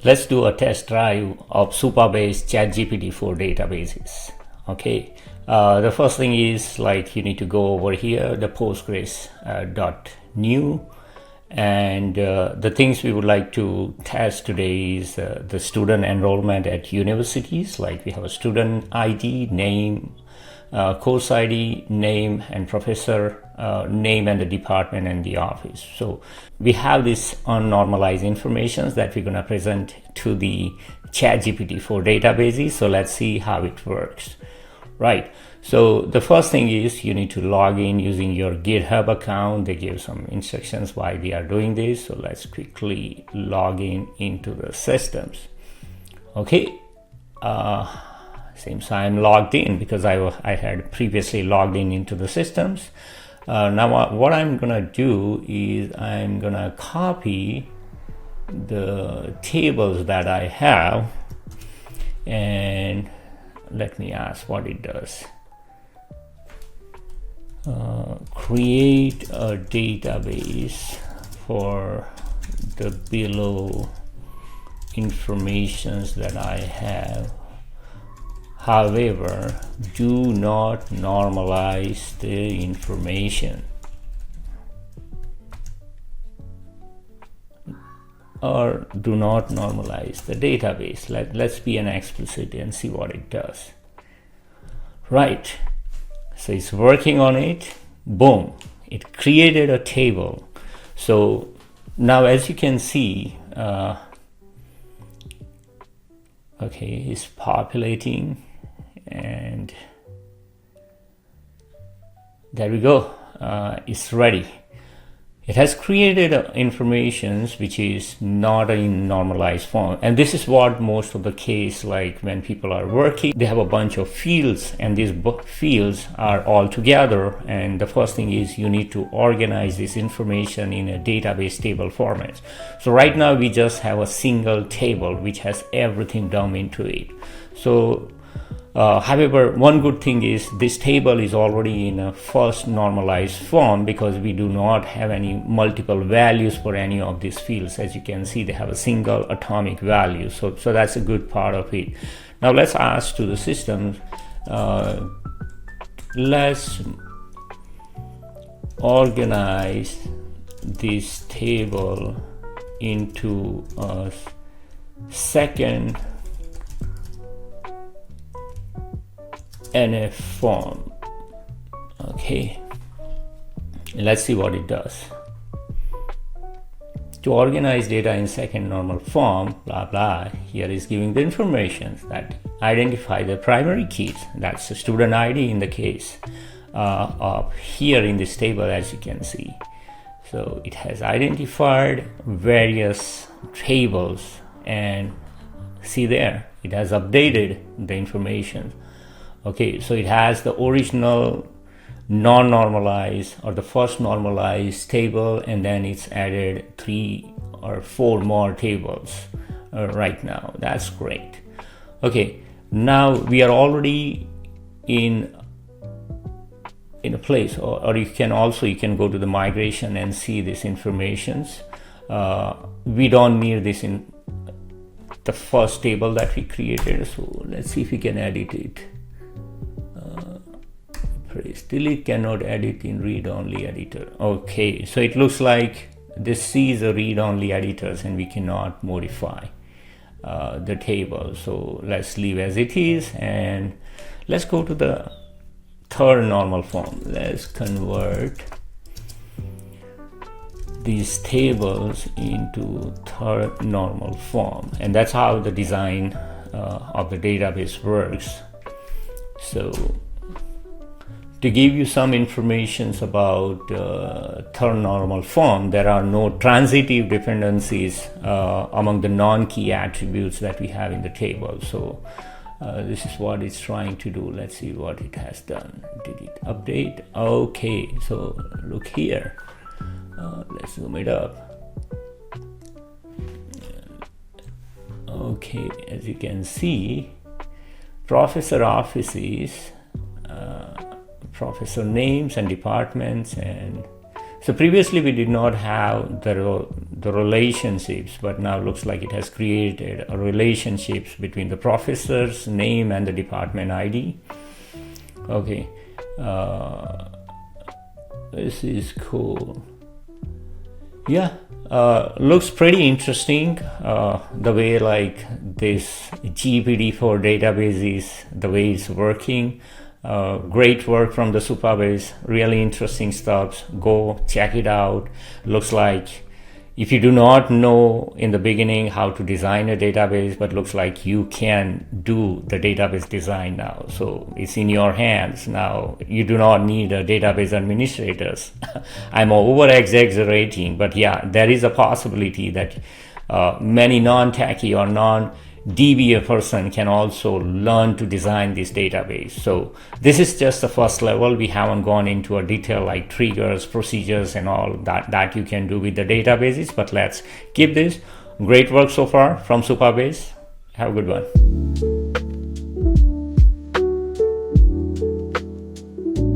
Let's do a test drive of Supabase ChatGPT-4 databases. Okay, the first thing is like you need to go over here, the postgres.new, and the things we would like to test today is the student enrollment at universities. Like we have a student ID, name, course ID, name, and professor name, and the department and the office. So we have this unnormalized information that we're going to present to the ChatGPT-4 databases. So let's see how it works. Right. So the first thing is you need to log in using your GitHub account. They give some instructions why we are doing this. So let's quickly log in into the systems. Okay. Seems I'm logged in because I had previously logged in into the systems. Now what I'm gonna do is I'm gonna copy the tables that I have, and let me ask what it does. Create a database for the below informations that I have. However, do not normalize the information. Or do not normalize the database. Let's be an explicit and see what it does. Right, so it's working on it. Boom, it created a table. So now as you can see, okay, it's populating, and there we go. It's ready. It has created information which is not in normalized form, and this is what most of the case, like when people are working, they have a bunch of fields, and these fields are all together, and the first thing is you need to organize this information in a database table format. So right now we just have a single table which has everything dumped into it. So however, one good thing is this table is already in a first normalized form because we do not have any multiple values for any of these fields. As you can see, they have a single atomic value. So that's a good part of it. Now let's ask to the system, let's organize this table into a second NF form. Okay, let's see what it does. To organize data in second normal form, blah blah, here is giving the information that identify the primary keys. That's the student ID in the case of here in this table, as you can see. So it has identified various tables, and see there, it has updated the information. Okay, so it has the original non-normalized or the first normalized table, and then it's added 3 or 4 more tables right now. That's great. Okay, now we are already in a place, or you can go to the migration and see this informations. We don't need this in the first table that we created, so let's see if we can edit it. Delete cannot edit in read-only editor. Okay, so it looks like this is a read-only editors and we cannot modify the table. So let's leave as it is, and let's go to the third normal form. Let's convert these tables into third normal form, and that's how the design of the database works. So to give you some information about third normal form, there are no transitive dependencies among the non-key attributes that we have in the table. So this is what it's trying to do. Let's see what it has done. Did it update? Okay, so look here. Let's zoom it up. Okay, as you can see, professor offices, professor names and departments, and so previously we did not have the the relationships, but now looks like it has created a relationships between the professor's name and the department ID. Okay, this is cool. Yeah, looks pretty interesting. The way like this GPT-4 database is, the way it's working. Great work from the Supabase, really interesting stuff. Go check it out. Looks like if you do not know in the beginning how to design a database, but looks like you can do the database design now. So it's in your hands now. You do not need a database administrators. I'm over exaggerating, but yeah, there is a possibility that many non-techie or non-DBA person can also learn to design this database. So this is just the first level. We haven't gone into a detail like triggers, procedures, and all that you can do with the databases, but let's keep this. Great work so far from Supabase. Have a good one.